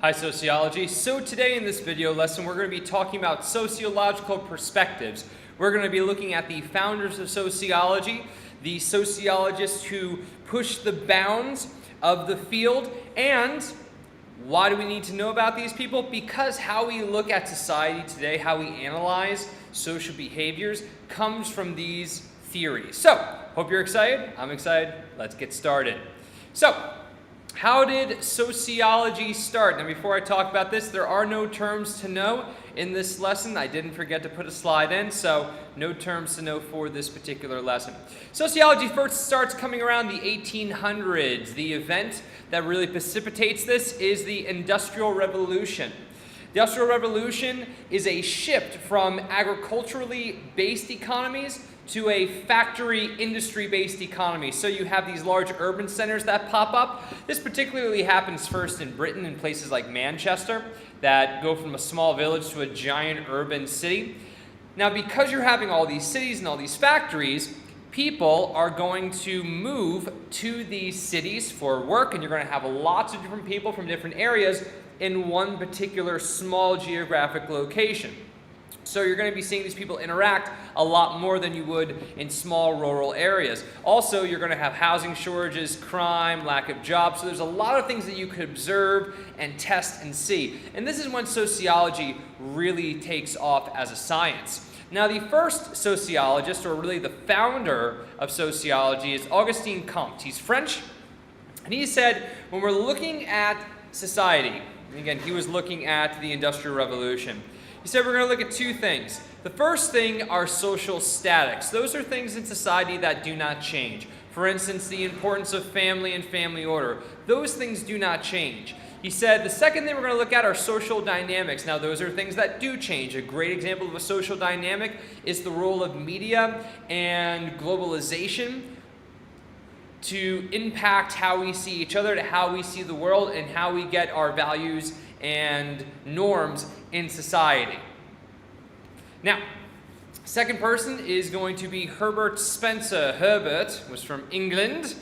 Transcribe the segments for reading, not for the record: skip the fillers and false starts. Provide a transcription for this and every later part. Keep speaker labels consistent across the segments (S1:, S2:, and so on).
S1: Hi Sociology. So today in this video lesson we're going to be talking about sociological perspectives. We're going to be looking at the founders of sociology, the sociologists who pushed the bounds of the field, and why do we need to know about these people? Because how we look at society today, how we analyze social behaviors, comes from these theories. So, hope you're excited. I'm excited. Let's get started. So, how did sociology start? Now, before I talk about this, there are no terms to know in this lesson. I didn't forget to put a slide in, so no terms to know for this particular lesson. Sociology first starts coming around the 1800s. The event that really precipitates this is the Industrial Revolution. The Industrial Revolution is a shift from agriculturally based economies to a factory industry-based economy. So you have these large urban centers that pop up. This particularly happens first in Britain, in places like Manchester, that go from a small village to a giant urban city. Now, because you're having all these cities and all these factories, people are going to move to these cities for work, and you're going to have lots of different people from different areas in one particular small geographic location. So you're going to be seeing these people interact a lot more than you would in small rural areas. Also, you're going to have housing shortages, crime, lack of jobs. So there's a lot of things that you could observe and test and see. And this is when sociology really takes off as a science. Now, the first sociologist, or really the founder of sociology, is Auguste Comte. He's French, and he said, when we're looking at society, and again, he was looking at the Industrial Revolution, he said we're going to look at two things. The first thing are social statics. Those are things in society that do not change. For instance, the importance of family and family order. Those things do not change. He said the second thing we're going to look at are social dynamics. Now, those are things that do change. A great example of a social dynamic is the role of media and globalization to impact how we see each other, to how we see the world, and how we get our values and norms in society. Now, second person is going to be Herbert Spencer. Herbert was from England.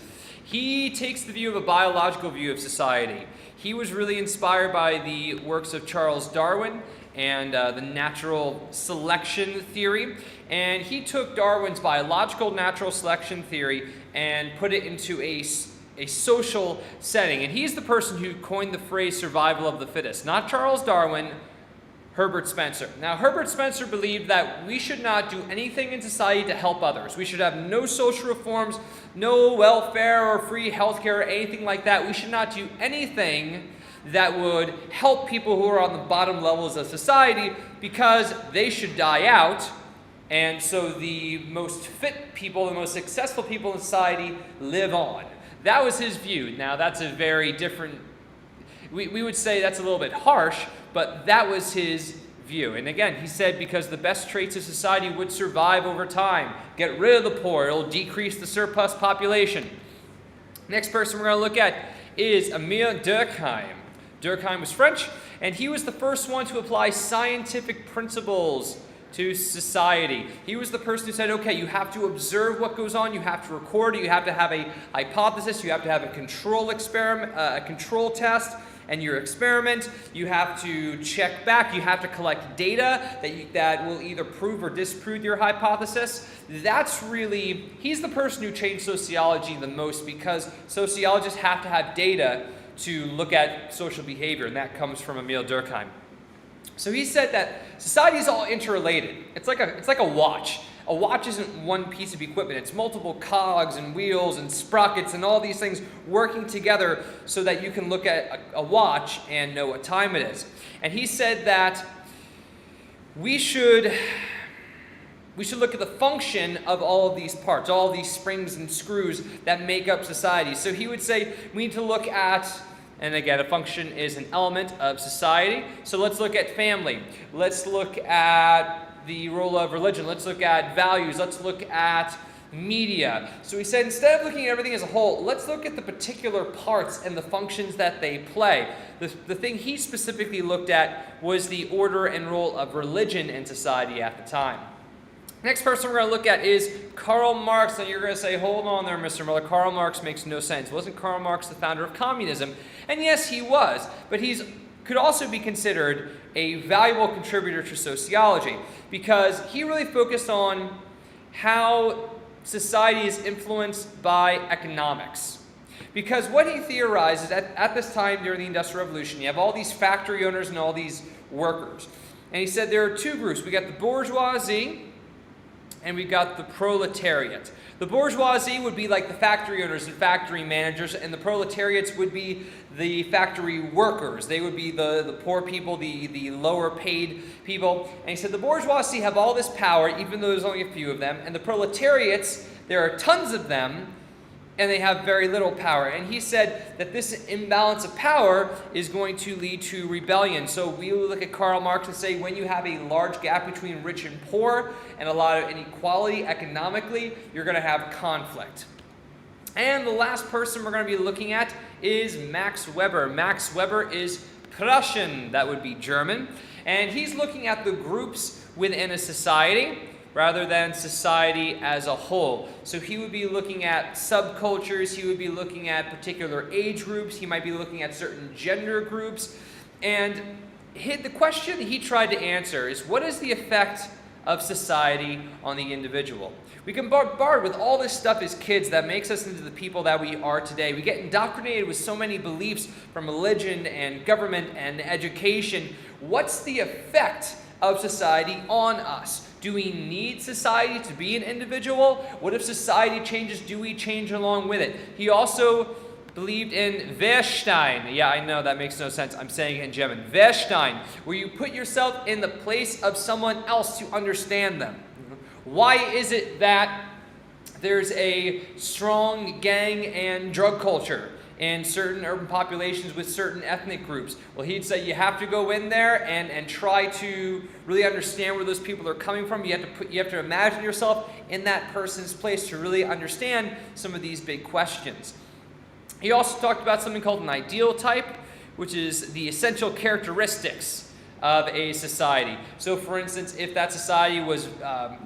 S1: He takes the view of a biological view of society. He was really inspired by the works of Charles Darwin and the natural selection theory. And he took Darwin's biological natural selection theory and put it into a social setting. And he's the person who coined the phrase survival of the fittest. Not Charles Darwin, Herbert Spencer. Now, Herbert Spencer believed that we should not do anything in society to help others. We should have no social reforms, no welfare or free healthcare or anything like that. We should not do anything that would help people who are on the bottom levels of society, because they should die out. And so the most fit people, the most successful people in society live on. That was his view. Now, that's a very different, we would say that's a little bit harsh, but that was his view. And again, he said because the best traits of society would survive over time. Get rid of the poor, it'll decrease the surplus population. Next person we're going to look at is Emile Durkheim. Durkheim was French, and he was the first one to apply scientific principles to society. He was the person who said, okay, you have to observe what goes on, you have to record it, you have to have a hypothesis, you have to have a control experiment, a control test, and your experiment, you have to check back, you have to collect data that will either prove or disprove your hypothesis. That's really, he's the person who changed sociology the most, because sociologists have to have data to look at social behavior, and that comes from Emile Durkheim. So he said that society is all interrelated. It's like a watch. A watch isn't one piece of equipment. It's multiple cogs and wheels and sprockets and all these things working together so that you can look at a watch and know what time it is. And he said that we should look at the function of all of these parts, all of these springs and screws that make up society. So he would say we need to look at, and again, a function is an element of society. So let's look at family. Let's look at the role of religion. Let's look at values. Let's look at media. So he said instead of looking at everything as a whole, let's look at the particular parts and the functions that they play. The thing he specifically looked at was the order and role of religion in society at the time. Next person we're going to look at is Karl Marx. And you're going to say, hold on there, Mr. Miller. Karl Marx makes no sense. Wasn't Karl Marx the founder of communism? And yes, he was. But he's could also be considered a valuable contributor to sociology, because he really focused on how society is influenced by economics. Because what he theorized is that at this time during the Industrial Revolution, you have all these factory owners and all these workers. And he said there are two groups. We got the bourgeoisie and we got the proletariat. The bourgeoisie would be like the factory owners and factory managers, and the proletariats would be the factory workers. They would be the poor people, the lower paid people. And he said the bourgeoisie have all this power, even though there's only a few of them, and the proletariats, there are tons of them, and they have very little power. And he said that this imbalance of power is going to lead to rebellion. So we will look at Karl Marx and say when you have a large gap between rich and poor and a lot of inequality economically, you're going to have conflict. And the last person we're going to be looking at is Max Weber. Max Weber is Prussian, that would be German. And he's looking at the groups within a society rather than society as a whole. So he would be looking at subcultures, he would be looking at particular age groups, he might be looking at certain gender groups. And the question he tried to answer is, what is the effect of society on the individual? We get bombarded with all this stuff as kids that makes us into the people that we are today. We get indoctrinated with so many beliefs from religion and government and education. What's the effect of society on us? Do we need society to be an individual? What if society changes? Do we change along with it? He also believed in Verstehen. Yeah, I know that makes no sense. I'm saying it in German. Verstehen, where you put yourself in the place of someone else to understand them. Why is it that there's a strong gang and drug culture in certain urban populations with certain ethnic groups? Well, he'd say you have to go in there and try to really understand where those people are coming from. You have to imagine yourself in that person's place to really understand some of these big questions. He also talked about something called an ideal type, which is the essential characteristics of a society. So for instance, if that society was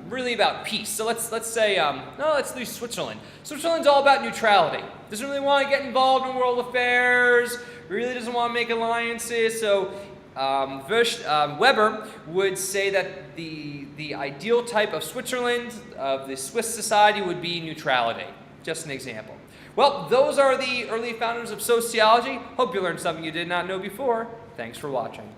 S1: really about peace, so let's say, let's do Switzerland. Switzerland's all about neutrality. Doesn't really want to get involved in world affairs, really doesn't want to make alliances. So Weber would say that the ideal type of Switzerland, of the Swiss society, would be neutrality. Just an example. Well, those are the early founders of sociology. Hope you learned something you did not know before. Thanks for watching.